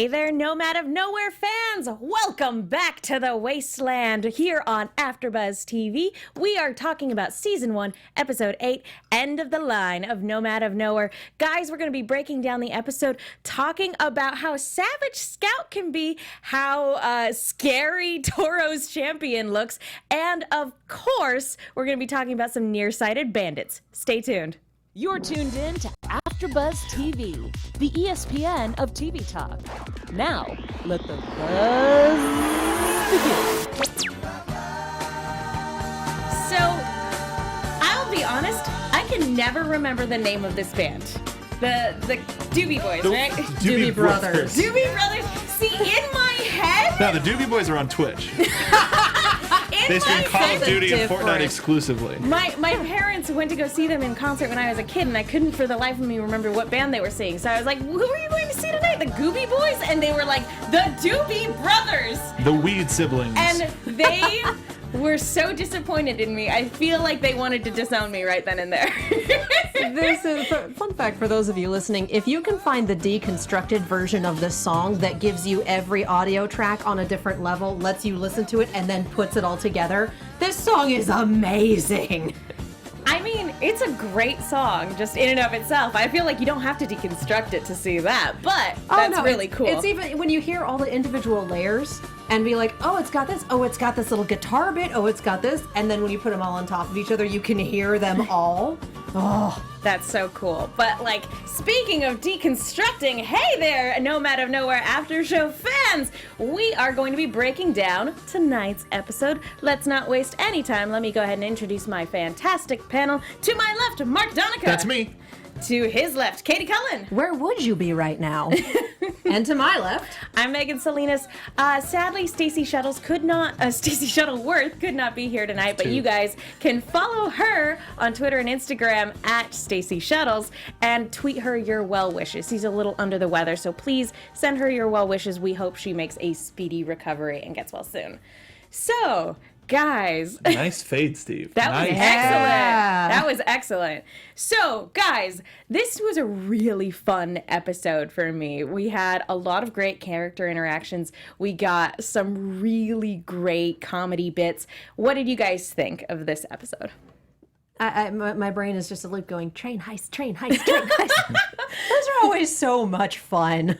Hey there, Nomad of Nowhere fans! Welcome back to the Wasteland here on AfterBuzz TV. We are talking about Season 1, Episode 8, End of the Line of Nomad of Nowhere. Guys, we're going to be breaking down the episode, talking about how savage Scout can be, how scary Torro's champion looks, and of course, we're going to be talking about some nearsighted bandits. Stay tuned. You're tuned in to AfterBuzz TV, the ESPN of TV talk. Now, let the buzz begin. So, I'll be honest, I can never remember the name of this band. The Doobie Boys, right? Doobie Brothers. Doobie Brothers. See, in my head... No, the Doobie Boys are on Twitch. They stream Call of Duty and Fortnite exclusively. My parents went to go see them in concert when I was a kid, and I couldn't for the life of me remember what band they were seeing. So I was like, who are you going to see tonight? The Gooby Boys? And they were like, the Doobie Brothers! The Weed siblings. And they were so disappointed in me. I feel like they wanted to disown me right then and there. This is a fun fact for those of you listening. If you can find the deconstructed version of this song that gives you every audio track on a different level, lets you listen to it, and then puts it all together, this song is amazing. I mean, it's a great song just in and of itself. I feel like you don't have to deconstruct it to see that, but that's really cool. It's even when you hear all the individual layers and be like, oh, it's got this, oh, it's got this little guitar bit, oh, it's got this, and then when you put them all on top of each other, you can hear them all. Oh, that's so cool. But like, speaking of deconstructing, hey there, Nomad of Nowhere after show fans! We are going to be breaking down tonight's episode. Let's not waste any time. Let me go ahead and introduce my fantastic panel. To my left, Mark Donica. That's me. To his left, Katie Cullen. where would you be right now? And to my left, I'm Megan Salinas. Sadly, Stacey Shuttleworth could not be here tonight, but you guys can follow her on Twitter and Instagram at Stacey Shuttles and tweet her your well wishes. She's a little under the weather, so please send her your well wishes. We hope she makes a speedy recovery and gets well soon. So, guys. Nice fade, Steve. That was nice. excellent. That was excellent. So, guys, this was a really fun episode for me. We had a lot of great character interactions. We got some really great comedy bits. What did you guys think of this episode? my brain is just a loop going, train heist, train heist, train heist. Those are always so much fun.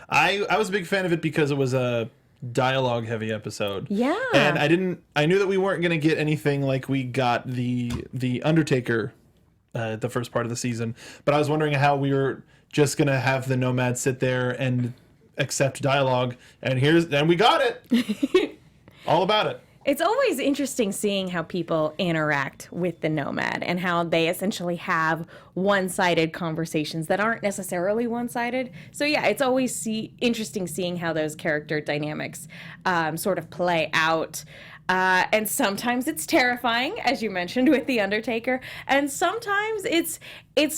I was a big fan of it because it was a dialogue heavy episode. Yeah. And I knew that we weren't going to get anything like we got the Undertaker the first part of the season, but I was wondering how we were just going to have the Nomad sit there and accept dialogue, and we got it. All about it. It's always interesting seeing how people interact with the Nomad and how they essentially have one-sided conversations that aren't necessarily one-sided. So yeah, it's always interesting seeing how those character dynamics sort of play out. And sometimes it's terrifying, as you mentioned, with The Undertaker. And sometimes it's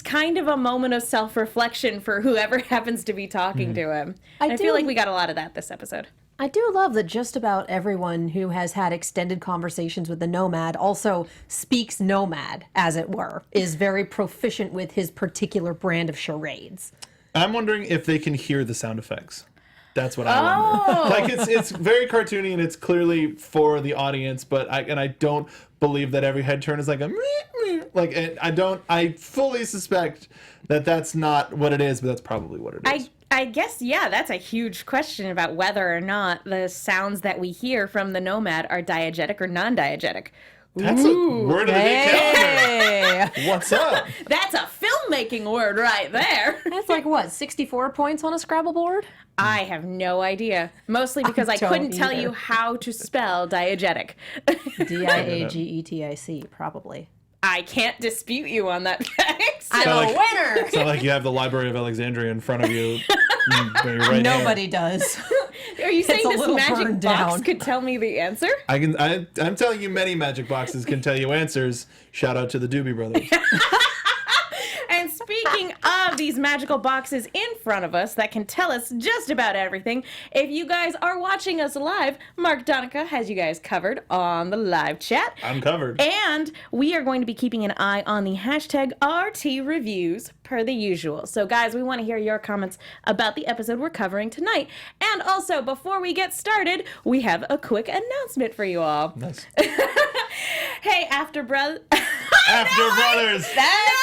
kind of a moment of self-reflection for whoever happens to be talking to him. I feel like we got a lot of that this episode. I do love that just about everyone who has had extended conversations with the Nomad also speaks Nomad, as it were, is very proficient with his particular brand of charades. I'm wondering if they can hear the sound effects. That's what I wonder. Like it's very cartoony and it's clearly for the audience, but I don't believe that every head turn is like a like I fully suspect that that's not what it is, but that's probably what it is. I guess, yeah, that's a huge question about whether or not the sounds that we hear from the Nomad are diegetic or non-diegetic. That's a word of the day calendar. What's up? That's a filmmaking word right there. That's like, what, 64 points on a Scrabble board? I have no idea. Mostly because I couldn't tell you how to spell diegetic. Diegetic, probably. I can't dispute you on that fact. I'm a winner! It's not like you have the Library of Alexandria in front of you. Right Nobody does. Are you saying It's a this little magic burned box down. could tell me the answer? I'm telling you, many magic boxes can tell you answers. Shout out to the Doobie Brothers. And speaking speaking of these magical boxes in front of us that can tell us just about everything, if you guys are watching us live, Mark Donica has you guys covered on the live chat. I'm covered. And we are going to be keeping an eye on the hashtag RT Reviews per the usual. So guys, we want to hear your comments about the episode we're covering tonight. And also, before we get started, we have a quick announcement for you all. Nice. Hey, AfterBuzz. AfterBuzzers. That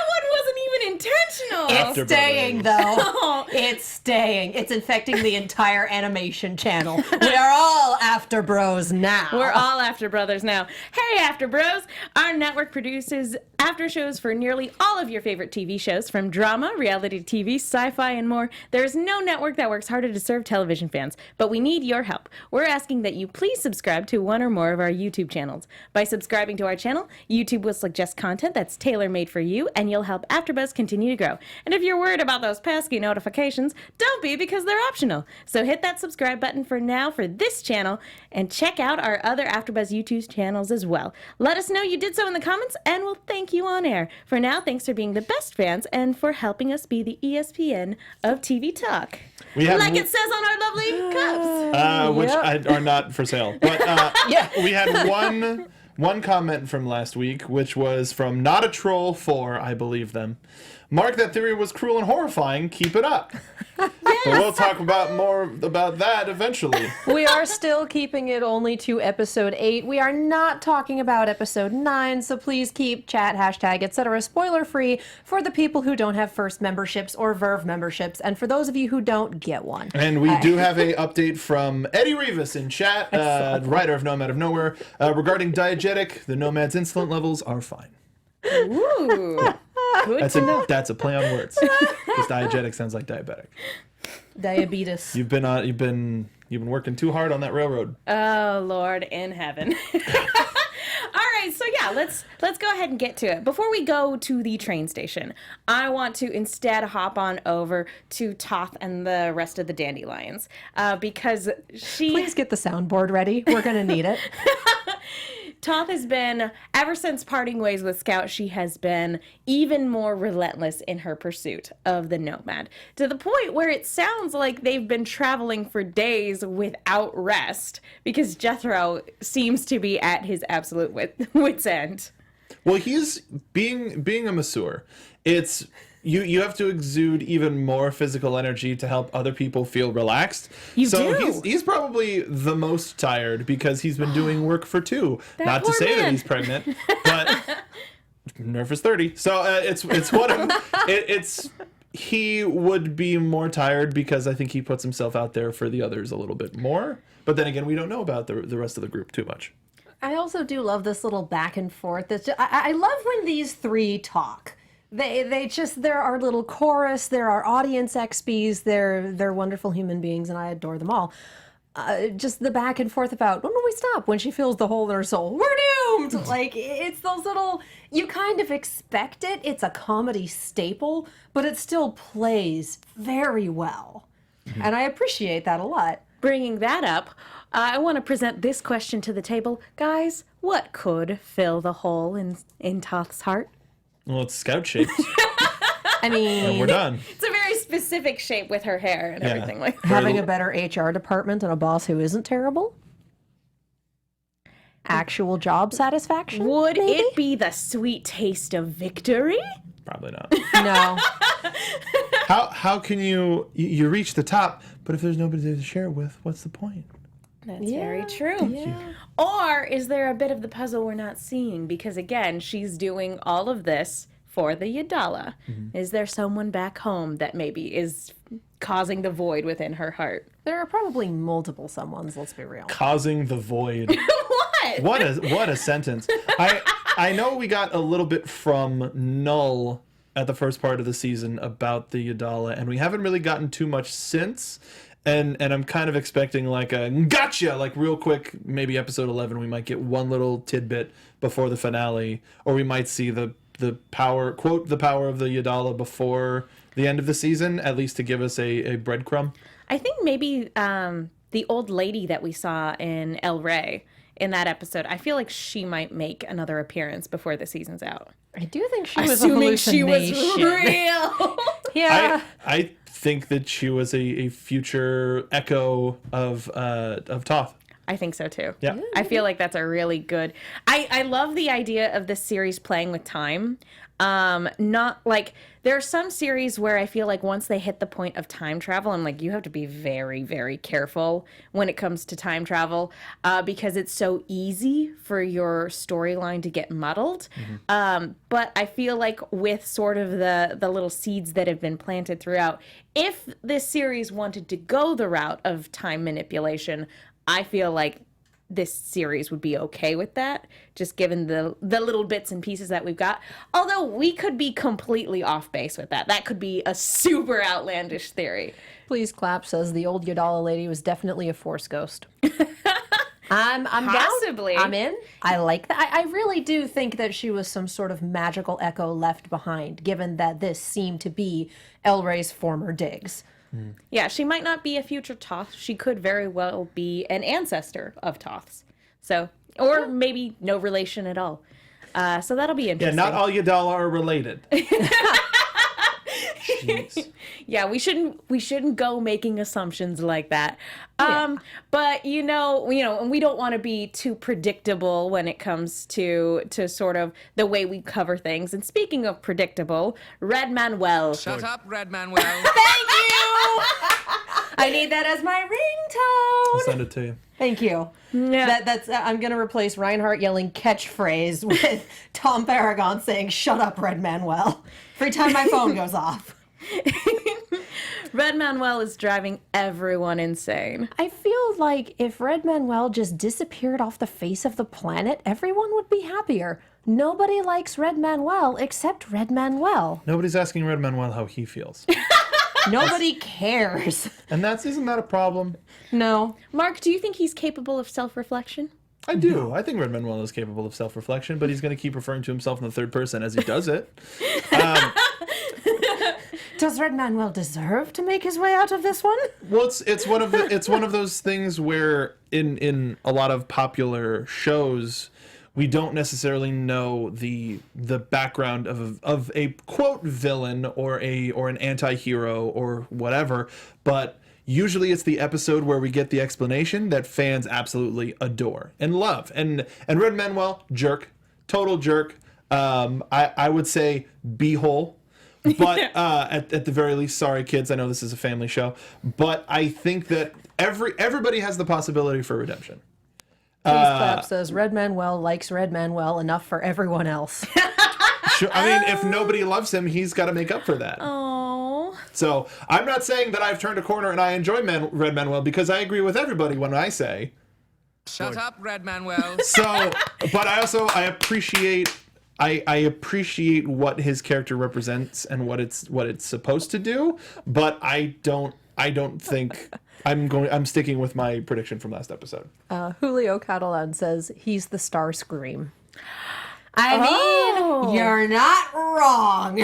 one wasn't even intentional. It's staying, though. It's staying. It's infecting the entire animation channel. We are all After Bros now. We're all After Brothers now. Hey, After Bros! Our network produces after shows for nearly all of your favorite TV shows, from drama, reality TV, sci-fi, and more. There's no network that works harder to serve television fans, but we need your help. We're asking that you please subscribe to one or more of our YouTube channels. By subscribing to our channel, YouTube will suggest content that's tailor-made for you, and you'll help AfterBuzz continue to grow. And if you're worried about those pesky notifications, don't be, because they're optional. So hit that subscribe button for now for this channel, and check out our other AfterBuzz YouTube channels as well. Let us know you did so in the comments, and we'll thank you on air. For now, thanks for being the best fans and for helping us be the ESPN of TV talk. We have Like it says on our lovely cups. Which are not for sale. But we had one comment from last week, which was from Not a Troll 4, I believe them. Mark, that theory was cruel and horrifying. Keep it up. But we'll talk about more about that eventually. We are still keeping it only to episode 8. We are not talking about episode 9, so please keep chat, hashtag, etc. spoiler free for the people who don't have first memberships or Verve memberships, and for those of you who don't, get one. And we do have a update from Eddie Rivas in chat, writer of Nomad of Nowhere, regarding diegetic. The Nomad's insulin levels are fine. Ooh. Good to know. That's a play on words. Because diegetic sounds like diabetic. Diabetes. You've been working too hard on that railroad. Oh, Lord in heaven. All right, so yeah, let's go ahead and get to it. Before we go to the train station, I want to instead hop on over to Toth and the rest of the dandelions, because Please get the soundboard ready. We're going to need it. Toth has been, ever since parting ways with Skout, she has been even more relentless in her pursuit of the Nomad, to the point where it sounds like they've been traveling for days without rest, because Jethro seems to be at his absolute wit's end. Well, he's being a masseur. It's you have to exude even more physical energy to help other people feel relaxed. He's probably the most tired because he's been doing work for 2. Not to say that he's pregnant, but Nerf is 30. So it's one of it's he would be more tired because I think he puts himself out there for the others a little bit more. But then again, we don't know about the rest of the group too much. I also do love this little back and forth. I love when these 3 talk. They're our little chorus. They're our audience XPs. They're wonderful human beings, and I adore them all. Just the back and forth about, when will we stop? When she feels the hole in her soul. We're doomed! Like, it's those little, you kind of expect it. It's a comedy staple, but it still plays very well. Mm-hmm. And I appreciate that a lot. Bringing that up, I want to present this question to the table. Guys, what could fill the hole in Toth's heart? Well, it's Scout shaped. I mean, and we're done. It's a very specific shape with her hair and everything like that. Having a better HR department and a boss who isn't terrible. Actual job satisfaction. Would maybe? it be the sweet taste of victory? Probably not. No. How can you reach the top, but if there's nobody there to share it with, what's the point? That's very true. Yeah. Or is there a bit of the puzzle we're not seeing? Because again, she's doing all of this for the Yadala. Mm-hmm. Is there someone back home that maybe is causing the void within her heart? There are probably multiple someones, let's be real. Causing the void. What? What a sentence. I know we got a little bit from Null at the first part of the season about the Yadala, and we haven't really gotten too much since. And I'm kind of expecting like a gotcha, like real quick, maybe episode 11, we might get one little tidbit before the finale, or we might see the power, quote, the power of the Yadala before the end of the season, at least to give us a breadcrumb. I think maybe the old lady that we saw in El Rey in that episode, I feel like she might make another appearance before the season's out. I do think she was a Assuming she was hallucination. real. Yeah. I think that she was a future echo of Toth. I think so too. Yeah. I feel like that's a really good. I love the idea of this series playing with time. Not like there are some series where I feel like once they hit the point of time travel, I'm like, you have to be very, very careful when it comes to time travel, because it's so easy for your storyline to get muddled. But I feel like with sort of the little seeds that have been planted throughout, if this series wanted to go the route of time manipulation, I feel like this series would be okay with that, just given the little bits and pieces that we've got. Although we could be completely off base with that. That could be a super outlandish theory. Please Clap says the old Yadala lady was definitely a Force ghost. I'm Possibly. down. I'm in. I like that. I really do think that she was some sort of magical echo left behind, given that this seemed to be El Rey's former digs. Yeah, she might not be a future Toth. She could very well be an ancestor of Toths. So, or maybe no relation at all. So that'll be Yeah, interesting. not all Yadala are related. Jeez. Yeah, we shouldn't go making assumptions like that. But you know, and we don't want to be too predictable when it comes to sort of the way we cover things. And speaking of predictable, Red Manuel. Shut up, Red Manuel. Thank you. I need that as my ringtone. I'll send it to you. Thank you. Yeah. That's I'm gonna replace Reinhardt yelling catchphrase with Tom Paragon saying "Shut up, Red Manuel" every time my phone goes off. Red Manuel is driving everyone insane. I feel like if Red Manuel just disappeared off the face of the planet, everyone would be happier. Nobody likes Red Manuel except Red Manuel. Nobody's asking Red Manuel how he feels. Nobody cares. And isn't that a problem? No. Mark, do you think he's capable of self-reflection? I do. I think Red Manuel is capable of self-reflection, but he's going to keep referring to himself in the third person as he does it. Does Red Manuel deserve to make his way out of this one? Well, it's one of those things where in a lot of popular shows, we don't necessarily know the background of a quote villain or an anti-hero or whatever, but usually it's the episode where we get the explanation that fans absolutely adore and love. And Red Manuel, jerk, total jerk. I would say beehole. But at the very least, sorry kids, I know this is a family show, but I think that everybody has the possibility for redemption. Please Clap says Red Manuel likes Red Manuel enough for everyone else. Sure, I mean, if nobody loves him, he's got to make up for that. Oh. So I'm not saying that I've turned a corner and I enjoy Red Manuel, because I agree with everybody when I say. Shut up, Red Manuel. So, but I appreciate what his character represents and what it's supposed to do, but I don't think I'm sticking with my prediction from last episode. Julio Catalan says he's the Star Scream. I mean, you're not wrong.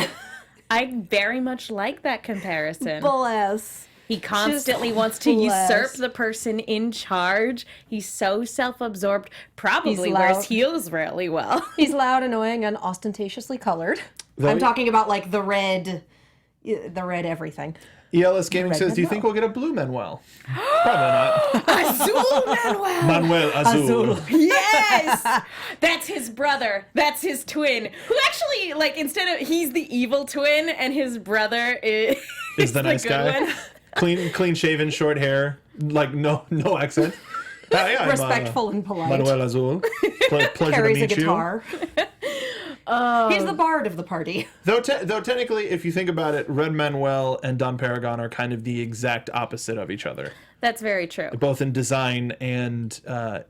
I very much like that comparison. Bless. He constantly wants to usurp the person in charge. He's so self-absorbed, probably wears heels really well. He's loud, annoying, and ostentatiously colored. I'm talking about like the red everything. ELS Gaming says, do you think we'll get a blue Manuel? Probably not. Azul Manuel! Manuel Azul. Yes! That's his brother. That's his twin. Who actually, like, instead of, he's the evil twin and his brother is the nice guy. one. Clean shaven, short hair, like no accent. Yeah, Respectful and polite. Manuel Azul. Pleasure Carries to meet a guitar. He's the bard of the party. Though technically, if you think about it, Red Manuel and Don Paragon are kind of the exact opposite of each other, That's very true. both in design and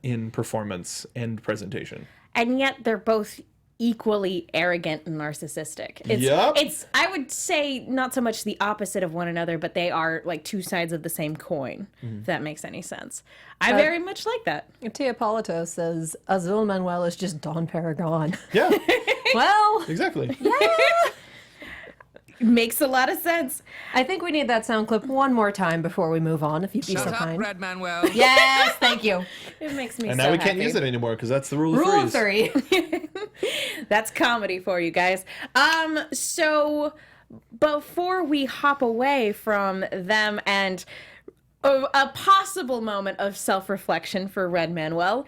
in performance and presentation. And yet they're both equally arrogant and narcissistic. Yep. It's I would say not so much the opposite of one another, but they are like two sides of the same coin, if that makes any sense. I very much like that. Tia Polito says Azul Manuel is just Don Paragon. Yeah, Well, exactly. Makes a lot of sense. I think we need that sound clip one more time before we move on, if you'd be Shut so up, kind. Red Manuel. Yes, thank you. It makes me And so now we happy. can't use it anymore because that's the rule Rule of of threes. 3. That's comedy for you guys. So before we hop away from them and a possible moment of self-reflection for Red Manuel,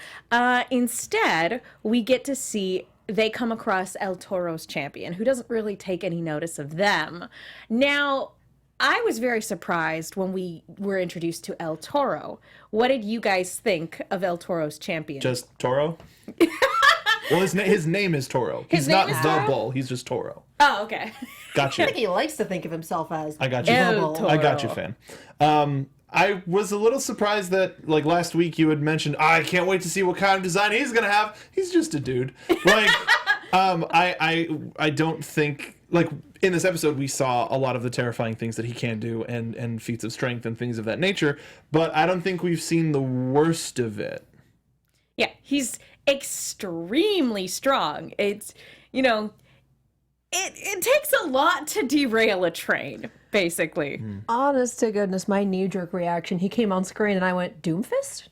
instead we get to see they come across El Toro's champion, who doesn't really take any notice of them. Now, I was very surprised when we were introduced to El Torro. What did you guys think of El Toro's champion? Just Torro? Well, his name is Torro. He's name not is the Torro? bull. He's just Torro. Oh, okay. Gotcha. I think he likes to think of himself as. I got you. El I got you, Toro. fan. I was a little surprised that, like, last week you had mentioned, I can't wait to see what kind of design he's gonna have. He's just a dude. Like, I don't think, like, in this episode we saw a lot of the terrifying things that he can do and feats of strength and things of that nature, but I don't think we've seen the worst of it. Yeah, he's extremely strong. It's, it takes a lot to derail a train, basically. Honest to goodness, my knee-jerk reaction, he came on screen and I went, Doomfist?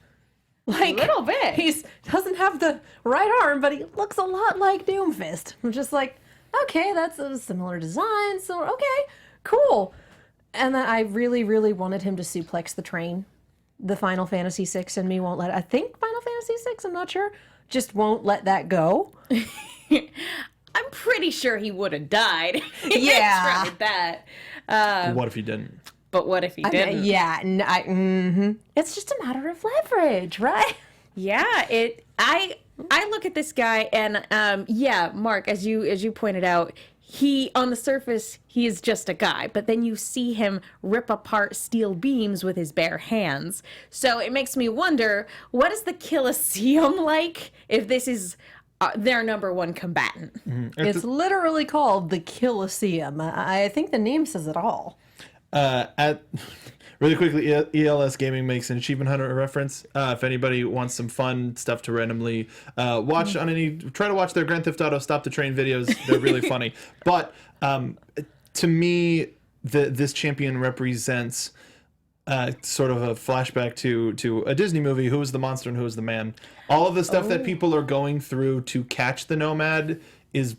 Like, A little bit. He doesn't have the right arm, but he looks a lot like Doomfist. I'm just like, okay, that's a similar design, so okay, cool. And then I really, really wanted him to suplex the train. The Final Fantasy VI and me won't let it. I think Final Fantasy VI, I'm not sure, just won't let that go. I'm pretty sure he would have died. Yeah. Tried that. What if he didn't? But what if he didn't? It's just a matter of leverage, right? Yeah, I look at this guy and Mark, as you pointed out, he on the surface he is just a guy, but then you see him rip apart steel beams with his bare hands. So it makes me wonder, what is the Colosseum like if this is their number one combatant? It's literally called the Colosseum. I think the name says it all. Really quickly, ELS Gaming makes an Achievement Hunter reference. If anybody wants some fun stuff to randomly watch try to watch their Grand Theft Auto Stop the Train videos. They're really funny. But to me, this champion represents sort of a flashback to a Disney movie, Who is the Monster and Who is the Man. All of the stuff that people are going through to catch the Nomad is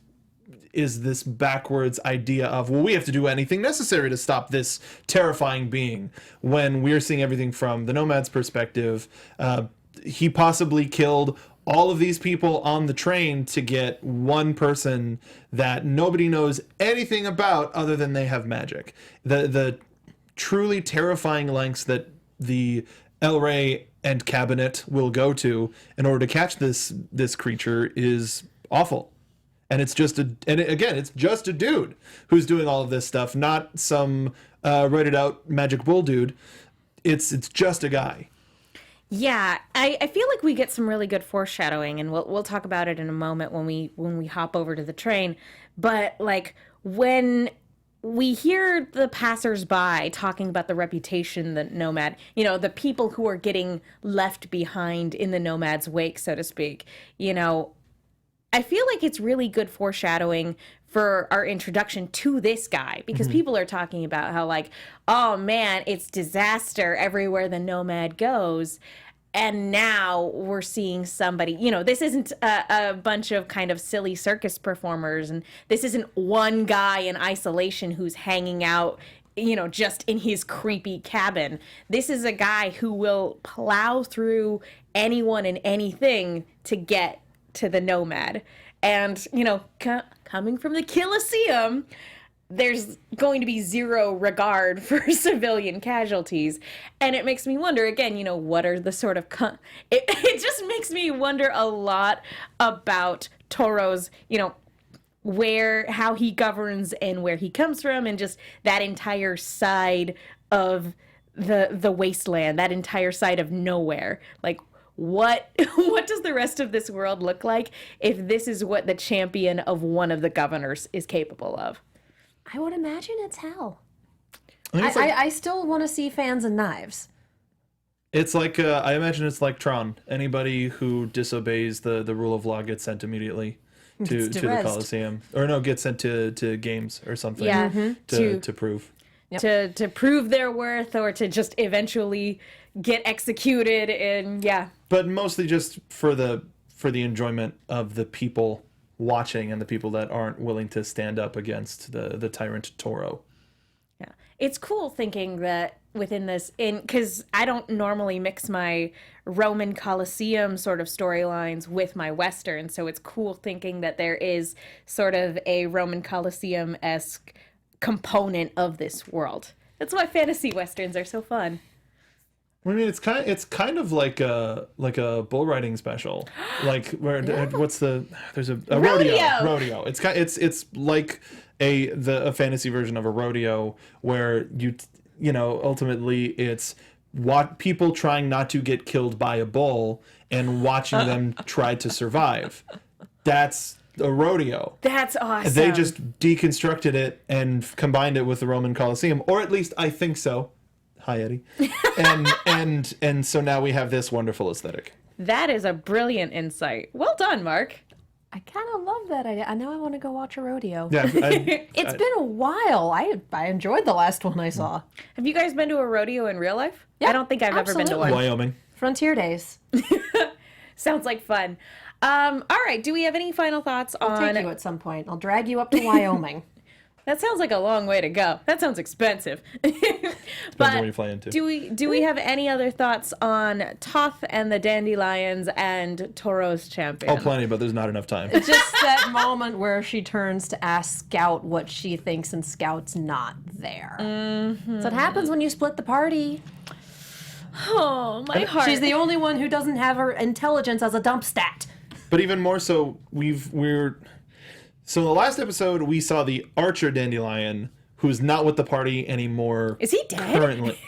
this backwards idea of, well, we have to do anything necessary to stop this terrifying being, when we're seeing everything from the Nomad's perspective. He possibly killed all of these people on the train to get one person that nobody knows anything about other than they have magic. The truly terrifying lengths that the El Rey and cabinet will go to in order to catch this creature is awful. And it's just it's just a dude who's doing all of this stuff, not some rated out magic bull dude. It's just a guy. Yeah, I feel like we get some really good foreshadowing, and we'll talk about it in a moment when we hop over to the train. But like when we hear the passersby talking about the reputation that Nomad, the people who are getting left behind in the Nomad's wake, so to speak, I feel like it's really good foreshadowing for our introduction to this guy, because people are talking about how, like, oh man, it's disaster everywhere the Nomad goes. And now we're seeing somebody, this isn't a bunch of kind of silly circus performers, and this isn't one guy in isolation who's hanging out, just in his creepy cabin. This is a guy who will plow through anyone and anything to get to the Nomad. And coming from the Colosseum, there's going to be zero regard for civilian casualties. And it makes me wonder again, what are the sort of it just makes me wonder a lot about Torro's, how he governs and where he comes from, and just that entire side of the wasteland, that entire side of nowhere. Like, what does the rest of this world look like if this is what the champion of one of the governors is capable of? I would imagine it's hell. I still want to see fans and knives. It's like I imagine it's like Tron. Anybody who disobeys the rule of law gets sent immediately to the rezzed. Coliseum, or no, get sent to games or something. Yeah. to prove. To prove their worth, or to just eventually get executed. And But mostly just for the enjoyment of the people watching and the people that aren't willing to stand up against the tyrant Torro. Yeah, it's cool thinking that within this, because I don't normally mix my Roman Colosseum sort of storylines with my Western, so it's cool thinking that there is sort of a Roman Colosseum-esque component of this world. That's why fantasy Westerns are so fun. I mean, it's kind of like a bull riding special, like where there's a rodeo. It's like a fantasy version of a rodeo where ultimately it's people trying not to get killed by a bull and watching them try to survive. That's a rodeo. That's awesome. They just deconstructed it and combined it with the Roman Colosseum, or at least I think so. Hi, Eddie. And so now we have this wonderful aesthetic. That is a brilliant insight. Well done, Mark. I kind of love that idea. I know I want to go watch a rodeo. Yeah, It's been a while. I enjoyed the last one I saw. Have you guys been to a rodeo in real life? Yeah, I don't think I've ever been to absolutely. one. Wyoming. Frontier Days. Sounds like fun. All right. Do we have any final thoughts I'll on? take you at some point. I'll drag you up to Wyoming. That sounds like a long way to go. That sounds expensive. Depends on where you fly into. Do we have any other thoughts on Toth and the Dandelions and Torro's champion? Oh, plenty, but there's not enough time. Just that moment where she turns to ask Scout what she thinks, and Scout's not there. So it happens when you split the party. Oh, my heart. She's the only one who doesn't have her intelligence as a dump stat. But even more so, so in the last episode we saw the Archer Dandelion, who's not with the party anymore. Is he dead? Currently.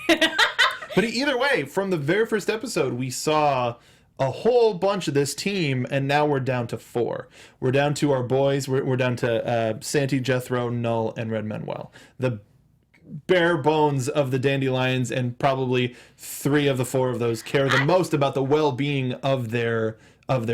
But either way, from the very first episode, we saw a whole bunch of this team, and now we're down to 4. We're down to our boys. We're down to Santi, Jethro, Null, and Red Manuel. The bare bones of the Dandelions, and probably 3 of the 4 of those care the most about the well-being of their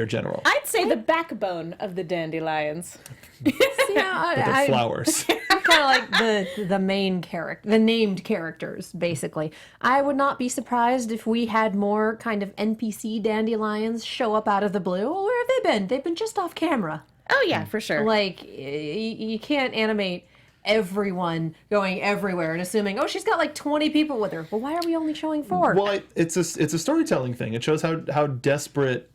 general. I'd say the backbone of the Dandelions. But they're flowers. I'm kind of like the main character, the named characters, basically. I would not be surprised if we had more kind of NPC dandelions show up out of the blue. Well, where have they been? They've been just off camera. Oh, yeah, for sure. Like, you can't animate everyone going everywhere and assuming, oh, she's got like 20 people with her. Well, why are we only showing 4? Well, it's a storytelling thing. It shows how desperate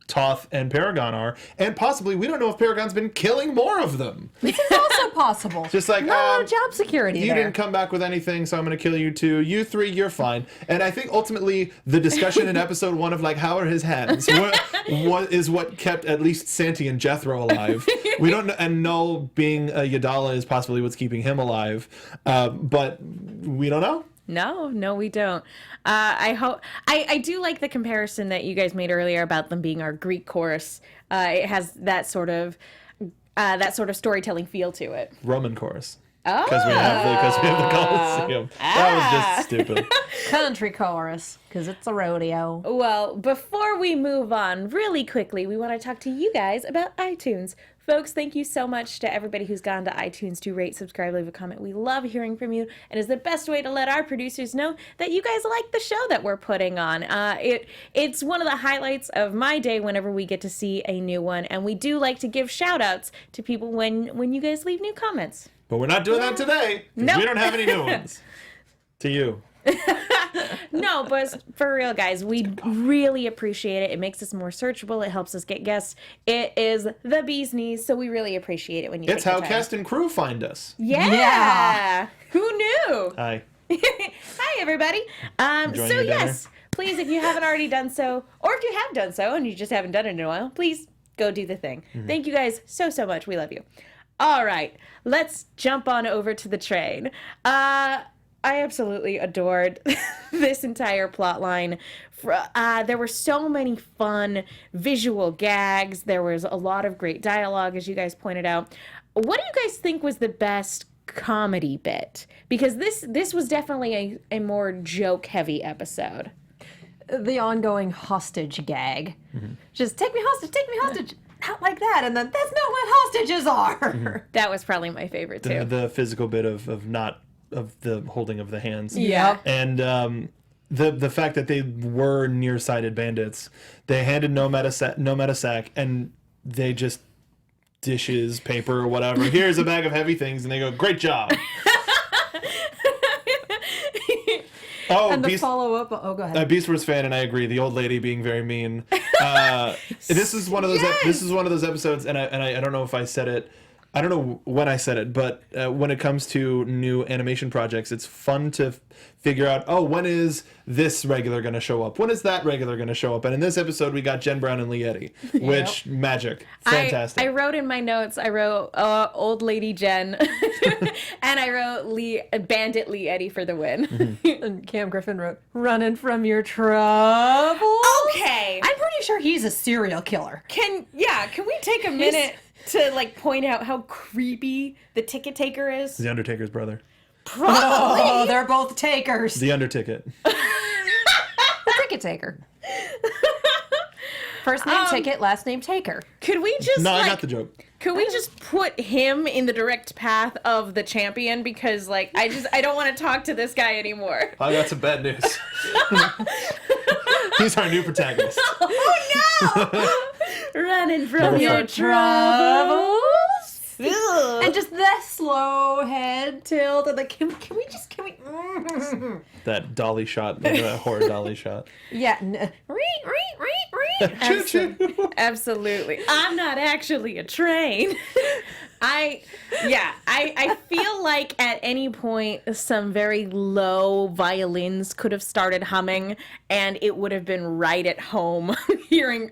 Toth and Paragon are, and possibly we don't know if Paragon's been killing more of them. This is also possible. Just like, no job security you there. didn't come back with anything, so I'm going to kill you too. You 3, you're fine. And I think ultimately the discussion in episode 1 of like, how are his hands? What is what kept at least Santi and Jethro alive. We don't know, and Null being a Yadala is possibly what's keeping him alive. But we don't know. No, we don't. I do like the comparison that you guys made earlier about them being our Greek chorus. It has that sort of storytelling feel to it. Roman chorus. Oh, Because we have the Colosseum. That was just stupid. Country chorus, because it's a rodeo. Well, before we move on, really quickly, we want to talk to you guys about iTunes. Folks, thank you so much to everybody who's gone to iTunes to rate, subscribe, leave a comment. We love hearing from you, and it's the best way to let our producers know that you guys like the show that we're putting on. It's one of the highlights of my day whenever we get to see a new one, and we do like to give shout-outs to people when you guys leave new comments. But we're not doing that today. Nope. We don't have any new ones. To you. No, but for real, guys, we really appreciate it. It makes us more searchable. It helps us get guests. It is the bee's knees, so we really appreciate it when you It's take how the time. cast and crew find us. Yeah. Who knew? Hi. Hi, everybody. Enjoying So your dinner? yes, please, if you haven't already done so, or if you have done so and you just haven't done it in a while, please go do the thing. Thank you guys so much. We love you. All right, let's jump on over to the train. I absolutely adored this entire plot line. There were so many fun visual gags. There was a lot of great dialogue, as you guys pointed out. What do you guys think was the best comedy bit? Because this was definitely a more joke-heavy episode. The ongoing hostage gag. Just take me hostage, take me hostage. not like that, and then that's not what hostages are. That was probably my favorite too. The physical bit of the holding of the hands. Yeah. And the fact that they were nearsighted bandits, they handed Nomad a sack, and they just dishes, paper, or whatever. Here's a bag of heavy things, and they go, "Great job." Oh, And the follow-up, go ahead. Beast Wars fan, and I agree. The old lady being very mean. This is one of those. This is one of those episodes, and I don't know if I said it. I don't know when I said it, but when it comes to new animation projects, it's fun to figure out, when is this regular going to show up? When is that regular going to show up? And in this episode, we got Jen Brown and Lee Eddy, which magic, fantastic. I wrote in my notes, old lady Jen, and I wrote Bandit Lee Eddy for the win. And Cam Griffin wrote, "Running from your trouble." Okay. I'm pretty sure he's a serial killer. Can we take a minute to point out how creepy the ticket taker is? The Undertaker's brother. Probably. Oh, they're both takers. The Underticket. The ticket taker. First name Ticket, last name Taker. Could we just No, I got the joke. Could we just put him in the direct path of the champion? Because I don't want to talk to this guy anymore. I got some bad news. He's our new protagonist. Oh no! Running from your troubles. Ugh. And just that slow head tilt. And can we? That dolly shot, the horror dolly shot. Yeah. Absolutely. I'm not actually a train. I feel like at any point some very low violins could have started humming and it would have been right at home hearing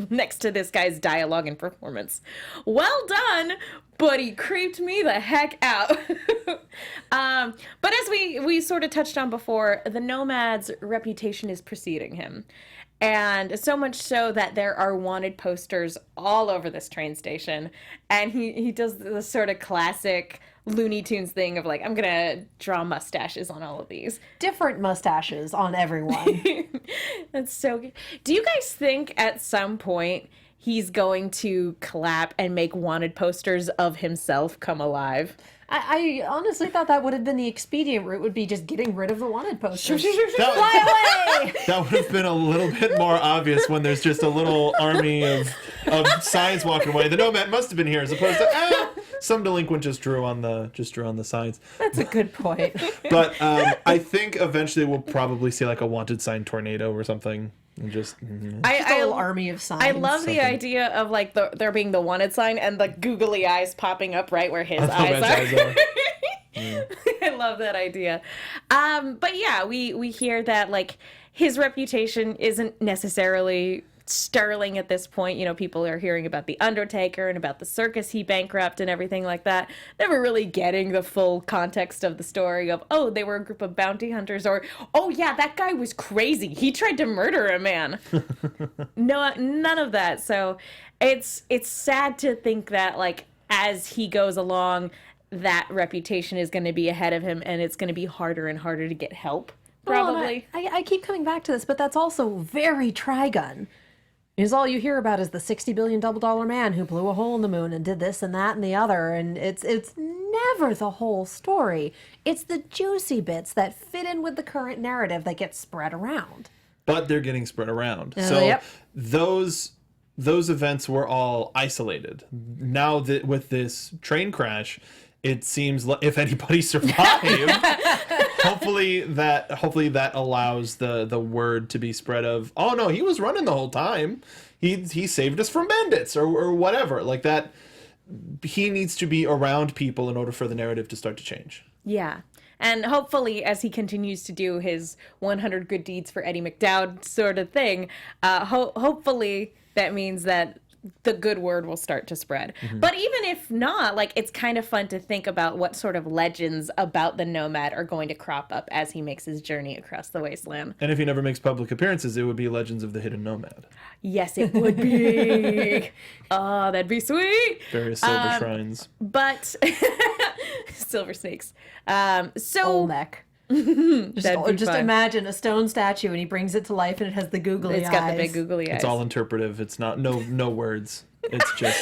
next to this guy's dialogue and performance. Well done, but he creeped me the heck out. But as we sort of touched on before, the Nomad's reputation is preceding him. And so much so that there are wanted posters all over this train station. And he does the sort of classic Looney Tunes thing of I'm going to draw mustaches on all of these. Different mustaches on everyone. That's so good. Do you guys think at some point he's going to clap and make wanted posters of himself come alive? I honestly thought that would have been the expedient route, would be just getting rid of the wanted posters. Fly away! That would have been a little bit more obvious when there's just a little army of signs walking away. The Nomad must have been here, as opposed to some delinquent just drew on the signs. That's a good point. But I think eventually we'll probably see a wanted sign tornado or something. And just a little army of signs. I love the idea of there being the wanted sign and the googly eyes popping up right where his eyes are. I love that idea. But yeah, we hear that his reputation isn't necessarily sterling at this point. People are hearing about the Undertaker and about the circus he bankrupted and everything like that, never really getting the full context of the story of, they were a group of bounty hunters, or, that guy was crazy, he tried to murder a man. No, none of that. So it's sad to think that as he goes along, that reputation is going to be ahead of him, and it's going to be harder and harder to get help, probably. Well, I keep coming back to this, but that's also very Trigun. Is all you hear about is the $60 billion double-dollar man who blew a hole in the moon and did this and that and the other, and it's never the whole story. It's the juicy bits that fit in with the current narrative that get spread around. But they're getting spread around. Yep. Those events were all isolated. Now that with this train crash, it seems like if anybody survived, hopefully that allows the word to be spread of, oh no, he was running the whole time. He saved us from bandits or whatever. That he needs to be around people in order for the narrative to start to change. Yeah. And hopefully, as he continues to do his 100 good deeds for Eddie McDowd sort of thing, hopefully that means that the good word will start to spread. Mm-hmm. But even if not, it's kind of fun to think about what sort of legends about the Nomad are going to crop up as he makes his journey across the wasteland. And if he never makes public appearances, it would be Legends of the Hidden Nomad. Yes, it would be. Oh, that'd be sweet. Various silver shrines. But silver snakes. Olmec. Just imagine a stone statue and he brings it to life and it has the googly eyes. It's got the big googly eyes. It's all interpretive. It's not no words. It's just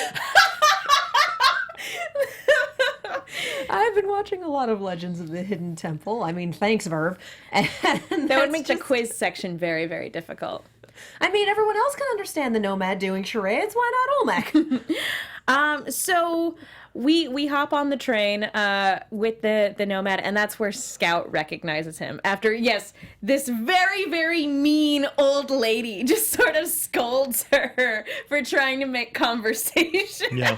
I've been watching a lot of Legends of the Hidden Temple. I mean, thanks, Verve. And That would make the quiz section very, very difficult. I mean, everyone else can understand the Nomad doing charades. Why not Olmec? So we hop on the train with the Nomad, and that's where Scout recognizes him. After, yes, this very, very mean old lady just sort of scolds her for trying to make conversation. yeah.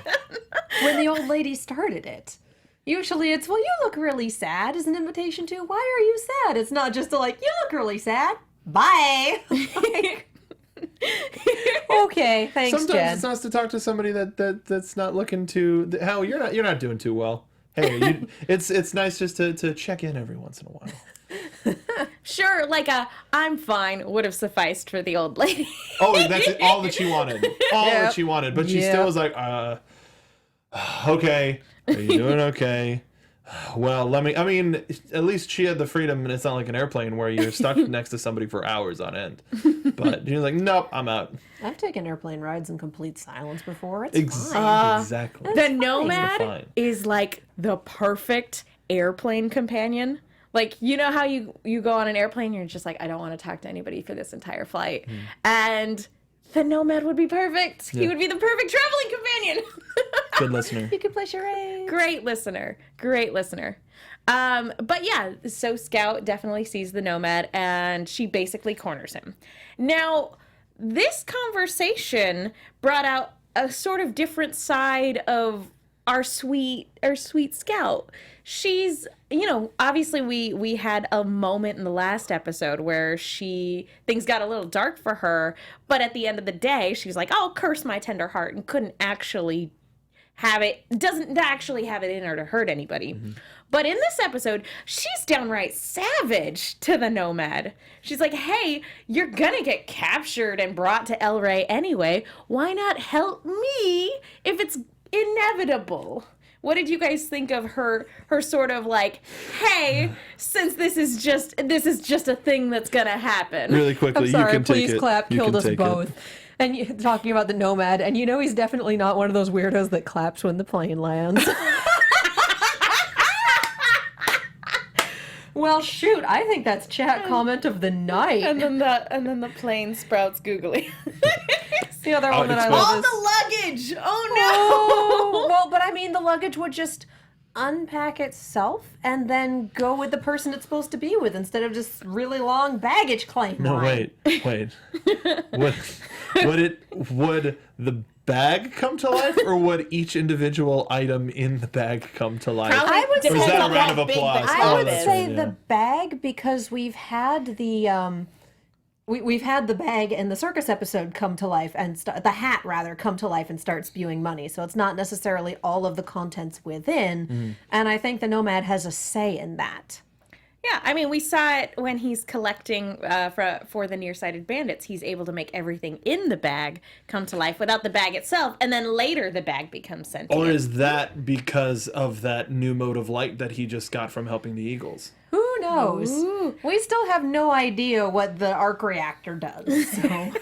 When the old lady started it. Usually it's, well, you look really sad is an invitation to, why are you sad? It's not just a, like, you look really sad. Bye. Like, okay, thanks, Sometimes Jen. it's nice to talk to somebody that's not looking to. Hell, you're not doing too well. Hey, it's nice just to check in every once in a while. Sure, like a I'm fine would have sufficed for the old lady. Oh, that's all that she wanted. All that she wanted, but she still was like, okay, are you doing okay? Well, I mean, at least she had the freedom, and it's not like an airplane where you're stuck next to somebody for hours on end. But you're like, nope, I'm out. I've taken airplane rides in complete silence before. It's fine. Exactly. The Nomad Fine. is like the perfect airplane companion. Like, you know how you go on an airplane and you're just like, I don't want to talk to anybody for this entire flight. And the Nomad would be perfect. He would be the perfect traveling companion. Good listener. You can play charades. Great listener. Great listener. But yeah, so Scout definitely sees the Nomad and she basically corners him. Now, this conversation brought out a sort of different side of our sweet Scout. She's, obviously we had a moment in the last episode where things got a little dark for her, but at the end of the day, she's like, "Oh, curse my tender heart," and doesn't actually have it in her to hurt anybody. Mm-hmm. But in this episode, she's downright savage to the Nomad. She's like, "Hey, you're gonna get captured and brought to El Rey anyway. Why not help me if it's inevitable?" What did you guys think of her sort of like, "Hey, since this is just a thing that's gonna happen." Really quickly, I'm sorry, you can take please it. clap, You killed can us take both. it. And talking about the Nomad, and he's definitely not one of those weirdos that claps when the plane lands. Well, shoot, I think that's chat comment of the night. And then the plane sprouts googly. The other one that I it's love All is, the luggage. Oh no. well, but I mean, the luggage would just unpack itself and then go with the person it's supposed to be with instead of just really long baggage claim. No, line. wait. Would the bag come to life, or would each individual item in the bag come to life? Probably I would depends say- on Is that a round how of big applause? the I club would is. say yeah. the bag, because we've had the we've had the bag in the circus episode come to life and the hat rather come to life and start spewing money. So it's not necessarily all of the contents within, and I think the Nomad has a say in that. Yeah, I mean, we saw it when he's collecting for the nearsighted bandits. He's able to make everything in the bag come to life without the bag itself, and then later the bag becomes sentient. Or is that because of that new mode of light that he just got from helping the Eagles? Who knows? Ooh. We still have no idea what the arc reactor does. So.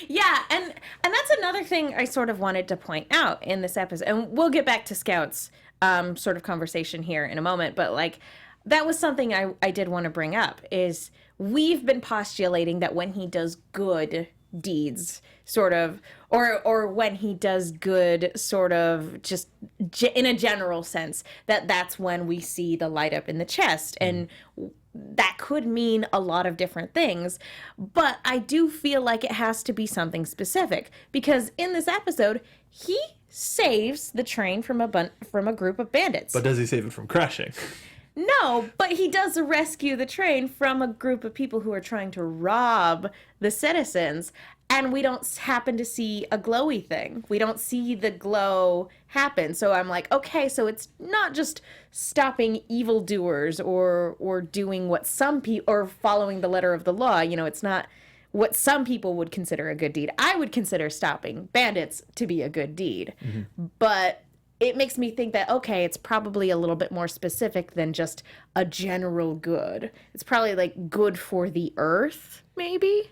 Yeah, and that's another thing I sort of wanted to point out in this episode, and we'll get back to Scout's sort of conversation here in a moment, but like, that was something I did want to bring up, is we've been postulating that when he does good deeds, sort of, or when he does good sort of just in a general sense, that's when we see the light up in the chest. And that could mean a lot of different things, but I do feel like it has to be something specific, because in this episode, he saves the train from a group of bandits. But does he save it from crashing? No, but he does rescue the train from a group of people who are trying to rob the citizens, and we don't happen to see a glowy thing. We don't see the glow happen. So I'm like, okay, so it's not just stopping evildoers or doing what some people, or following the letter of the law. It's not what some people would consider a good deed. I would consider stopping bandits to be a good deed. Mm-hmm. But it makes me think that, okay, it's probably a little bit more specific than just a general good. It's probably like good for the earth, maybe?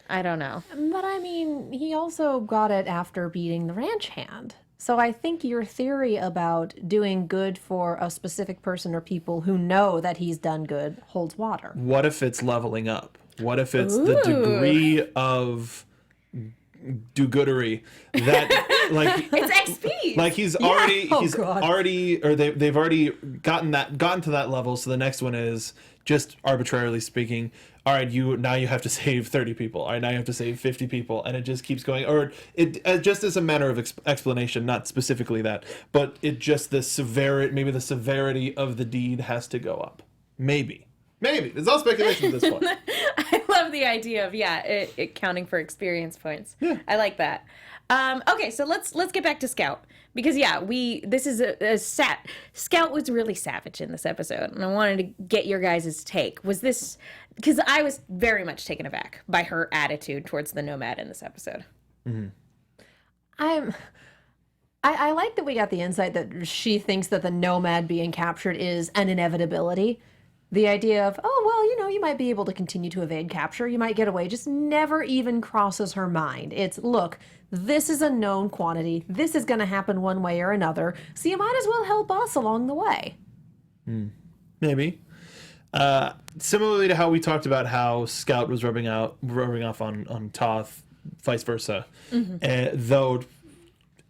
I don't know. But I mean, he also got it after beating the ranch hand. So I think your theory about doing good for a specific person or people who know that he's done good holds water. What if it's leveling up? What if it's the degree of do-goodery that like It's XP. like he's already or they've already gotten to that level, so the next one is just arbitrarily speaking, all right, you have to save 30 people, all right, now you have to save 50 people, and it just keeps going, or it just as a matter of explanation, not specifically that, but it just the severity of the deed has to go up. Maybe it's all speculation at this point. I love the idea of it counting for experience points. Yeah. I like that. Okay, so let's get back to Skout, because this is Skout was really savage in this episode, and I wanted to get your guys' take. Was this, because I was very much taken aback by her attitude towards the Nomad in this episode. Mm-hmm. I like that we got the insight that she thinks that the Nomad being captured is an inevitability. The idea of, you might be able to continue to evade capture, you might get away, just never even crosses her mind. It's, look, this is a known quantity, this is going to happen one way or another, so you might as well help us along the way. Maybe. Similarly to how we talked about how Skout was rubbing off on Toth, vice versa. Mm-hmm. Though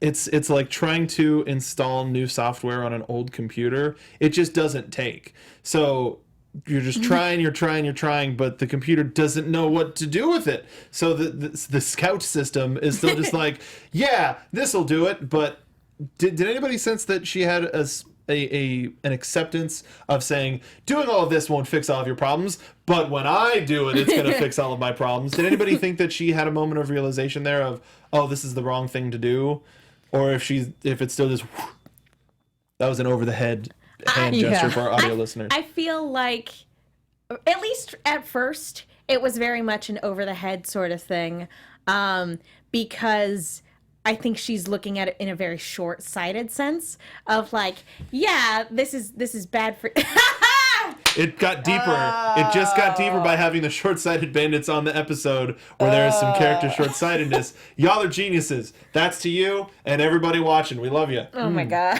it's like trying to install new software on an old computer. It just doesn't take. So you're just trying, but the computer doesn't know what to do with it. So the Skout system is still just like, yeah, this'll do it. But did anybody sense that she had an acceptance of saying, doing all of this won't fix all of your problems, but when I do it, it's going to fix all of my problems? Did anybody think that she had a moment of realization there of, oh, this is the wrong thing to do? Or if it's still just, that was an over the head hand gesture for our audio listeners. I feel like, at least at first, it was very much an over the head sort of thing, because I think she's looking at it in a very short-sighted sense of like, yeah, this is bad for. It got deeper. It just got deeper by having the short-sighted bandits on the episode where there is some character short-sightedness. Y'all are geniuses. That's to you and everybody watching. We love you. Oh my gosh.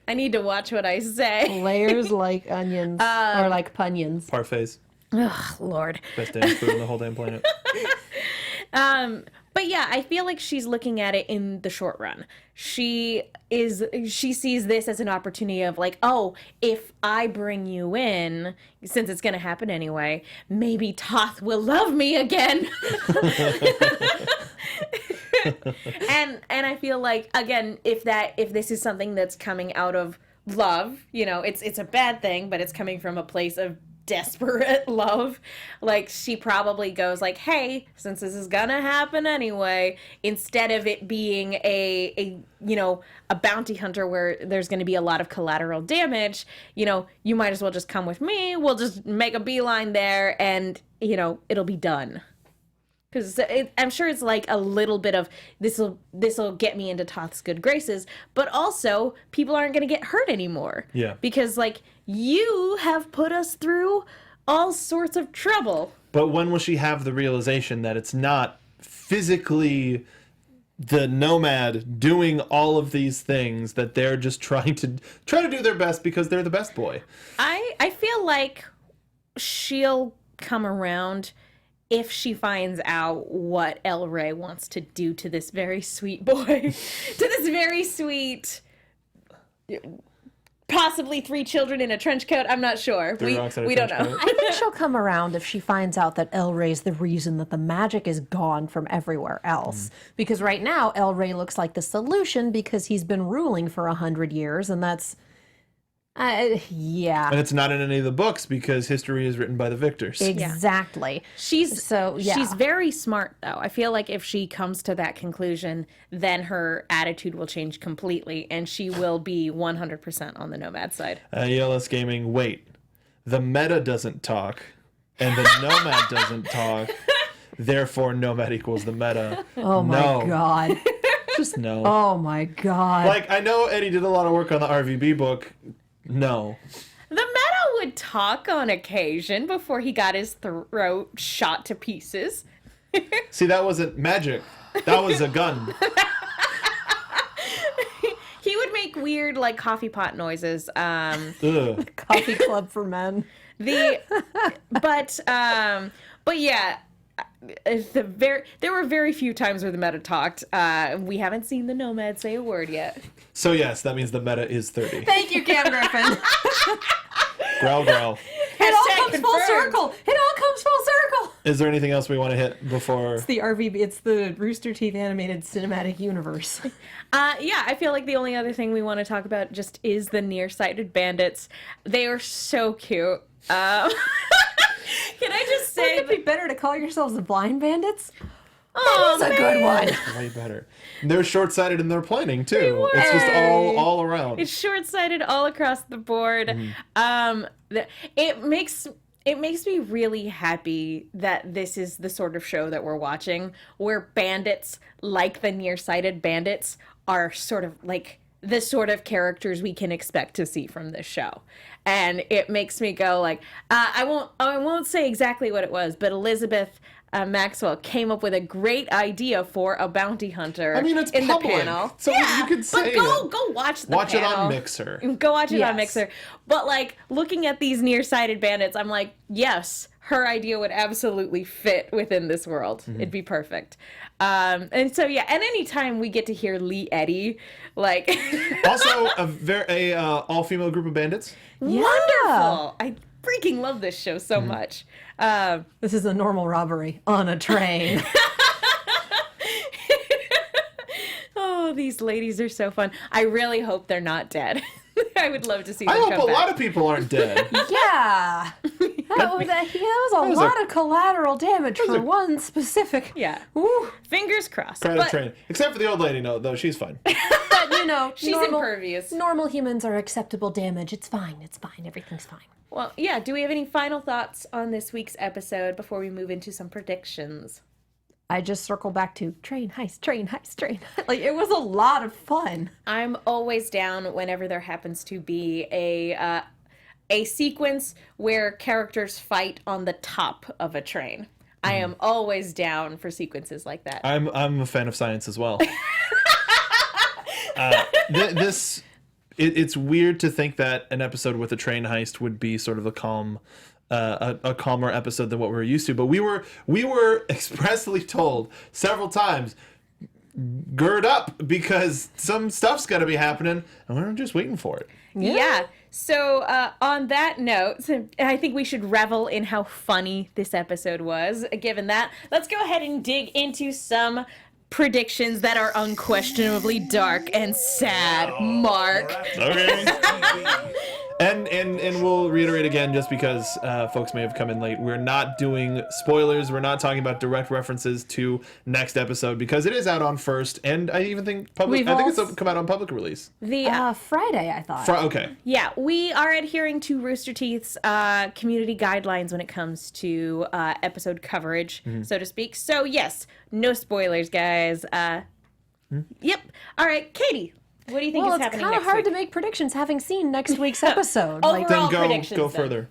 I need to watch what I say. Layers like onions or like punions. Parfaits. Oh, Lord. Best damn food on the whole damn planet. But yeah, I feel like she's looking at it in the short run. She sees this as an opportunity of like, oh, if I bring you in, since it's going to happen anyway, maybe Toth will love me again. and I feel like, again, if this is something that's coming out of love, it's a bad thing, but it's coming from a place of desperate love, like she probably goes like, hey, since this is gonna happen anyway, instead of it being a bounty hunter where there's going to be a lot of collateral damage, you might as well just come with me, we'll just make a beeline there and it'll be done. Because I'm sure it's like a little bit of this'll get me into Toth's good graces, but also people aren't going to get hurt anymore. Yeah. Because like you have put us through all sorts of trouble. But when will she have the realization that it's not physically the Nomad doing all of these things, that they're just trying to do their best because they're the best boy? I feel like she'll come around if she finds out what El Rey wants to do to this very sweet boy, to this very sweet, possibly 3 children in a trench coat. I'm not sure. We don't know. I think she'll come around if she finds out that El Rey's the reason that the magic is gone from everywhere else. Because right now, El Rey looks like the solution because he's been ruling for 100 years, and that's... yeah. And it's not in any of the books because history is written by the victors. Exactly. She's very smart, though. I feel like if she comes to that conclusion, then her attitude will change completely, and she will be 100% on the Nomad side. ELS Gaming, wait. The meta doesn't talk, and the Nomad doesn't talk. Therefore, Nomad equals the meta. Oh my God. Just no. Oh my God. Like, I know Eddie did a lot of work on the RVB book. No. The meta would talk on occasion before he got his throat shot to pieces. See, that wasn't magic. That was a gun. He would make weird, like, coffee pot noises. Ugh. Coffee club for men. But yeah, there were very few times where the meta talked. We haven't seen the Nomad say a word yet. So yes, that means the meta is 30. Thank you, Cam Griffin. Growl, growl. It all comes confirmed. full circle. It all comes full circle. Is there anything else we want to hit before? It's the RVB. It's the Rooster Teeth animated cinematic universe. Yeah, I feel like the only other thing we want to talk about just is the nearsighted bandits. They are so cute. Can I just say Wouldn't it be better to call yourselves the Blind Bandits? Oh, That's a good one. Way better. They're short-sighted in their planning too. It's just all around. It's short-sighted all across the board. It makes me really happy that this is the sort of show that we're watching, where bandits, like the nearsighted bandits, are sort of like the sort of characters we can expect to see from this show. And it makes me go like, I won't say exactly what it was, but Elizabeth Maxwell came up with a great idea for a bounty hunter. I mean, it's in public, the panel. so you could say but go watch the Watch panel. it on Mixer. Go watch it Yes. on Mixer. But like looking at these nearsighted bandits, I'm like, yes, her idea would absolutely fit within this world. It'd be perfect. And so yeah, and anytime we get to hear Lee Eddy, like Also, a all-female group of bandits. wonderful. I freaking love this show so much. This is a normal robbery on a train. Oh, these ladies are so fun. I really hope they're not dead. I would love to see them I hope come a back. lot of people aren't dead. Yeah. That was a lot of collateral damage for one specific. Yeah. Ooh. Fingers crossed. Crowded But train. Except for the old lady, no, though she's fine. But, you know, she's impervious. Normal humans are acceptable damage. It's fine. It's fine. Everything's fine. Well, yeah, do we have any final thoughts on this week's episode before we move into some predictions? I just circle back to train heist, train heist, train. Like, it was a lot of fun. I'm always down whenever there happens to be a sequence where characters fight on the top of a train. I am always down for sequences like that. I'm a fan of science as well. It's weird to think that an episode with a train heist would be sort of a calmer episode than what we're used to. But we were expressly told several times, gird up because some stuff's got to be happening, and we're just waiting for it. Yeah. So on that note, I think we should revel in how funny this episode was. Given that, let's go ahead and dig into some predictions that are unquestionably dark and sad. Mark. Okay. And we'll reiterate again, just because folks may have come in late, we're not doing spoilers. We're not talking about direct references to next episode because it is out on first, and I even think public. I think it's come out on public release. Friday, I thought. Okay. Yeah, we are adhering to Rooster Teeth's community guidelines when it comes to episode coverage, so to speak. So yes, no spoilers, guys. Yep. All right, Katie. What do you think is happening next week? Well, it's kind of hard to make predictions having seen next week's episode. Overall Then predictions, go then. further.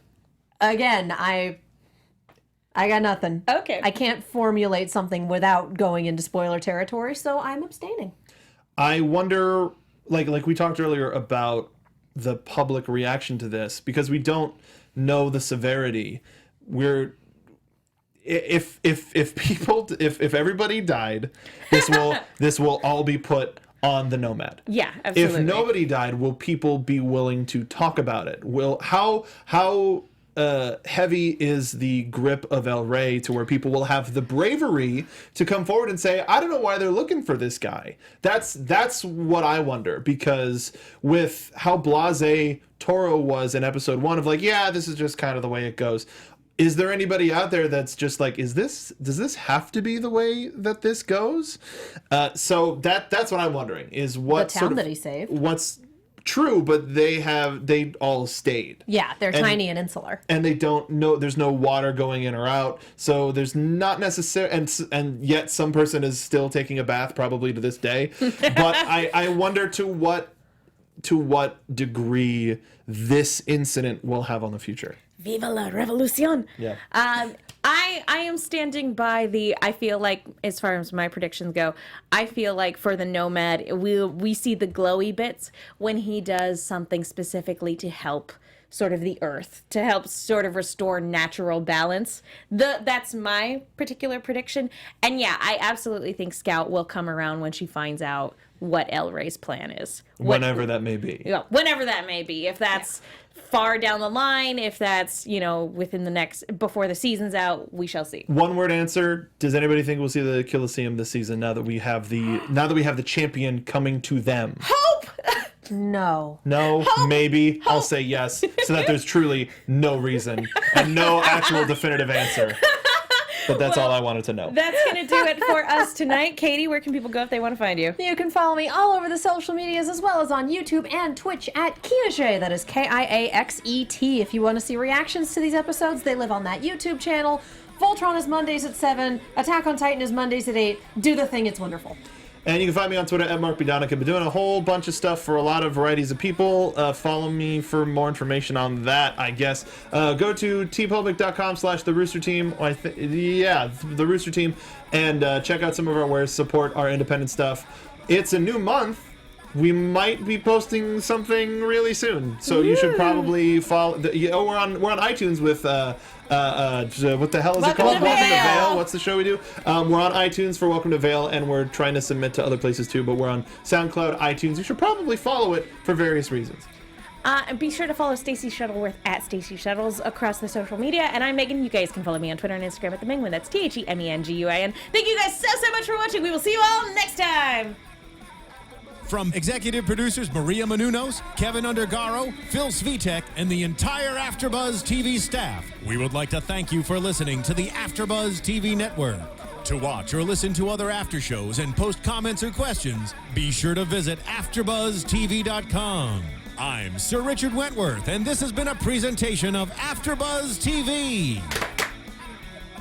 Again, I got nothing. Okay. I can't formulate something without going into spoiler territory, so I'm abstaining. I wonder, like we talked earlier about the public reaction to this, because we don't know the severity. If everybody died, this will all be put on the Nomad. Yeah, absolutely. If nobody died, will people be willing to talk about it? How heavy is the grip of El Rey to where people will have the bravery to come forward and say, I don't know why they're looking for this guy. That's what I wonder, because with how blasé Torro was in episode 1 of like, yeah, this is just kind of the way it goes. Is there anybody out there that's just like, does this have to be the way that this goes? So that's what I'm wondering, is what The town sort of, that he saved. What's true, but they all stayed. Yeah, they're tiny and insular. And they don't know, there's no water going in or out, so there's not necessary, and yet some person is still taking a bath probably to this day. But I wonder to what to what degree this incident will have on the future. Viva la revolucion. Yeah. I am standing by I feel like, as far as my predictions go, I feel like for the Nomad, we see the glowy bits when he does something specifically to help sort of the earth, to help sort of restore natural balance. That's my particular prediction. And yeah, I absolutely think Skout will come around when she finds out what El Rey's plan is. Whenever that may be. Yeah, whenever that may be. If that's far down the line, if that's, within before the season's out, we shall see. One word answer. Does anybody think we'll see the Colosseum this season now that we have the champion coming to them? Hope! No. No, maybe. I'll say yes, so that there's truly no reason and no actual definitive answer. But that's all I wanted to know. That's going to do it for us tonight. Katie, where can people go if they want to find you? You can follow me all over the social medias as well as on YouTube and Twitch at Kiaxet. That is Kiaxet. If you want to see reactions to these episodes, they live on that YouTube channel. Voltron is Mondays at 7. Attack on Titan is Mondays at 8. Do the thing. It's wonderful. And you can find me on Twitter at MarkBDonica. Been doing a whole bunch of stuff for a lot of varieties of people. Follow me for more information on that, I guess. Go to tpublic.com/the the Rooster Team, and check out some of our wares, support our independent stuff. It's a new month. We might be posting something really soon, so you should probably follow. We're on iTunes with. What the hell is it called? Welcome to Vale. What's the show we do? We're on iTunes for Welcome to Vale, and we're trying to submit to other places too, but we're on SoundCloud, iTunes. You should probably follow it for various reasons. And be sure to follow Stacey Shuttleworth at Stacey Shuttles across the social media. And I'm Megan. You guys can follow me on Twitter and Instagram at The Menguin. That's TheMenguin. Thank you guys so much for watching. We will see you all next time. From executive producers Maria Menounos, Kevin Undergaro, Phil Svitek, and the entire AfterBuzz TV staff, we would like to thank you for listening to the AfterBuzz TV network. To watch or listen to other after shows and post comments or questions, be sure to visit AfterBuzzTV.com. I'm Sir Richard Wentworth, and this has been a presentation of AfterBuzz TV.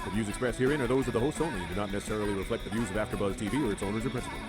The views expressed herein are those of the hosts only and do not necessarily reflect the views of AfterBuzz TV or its owners or principals.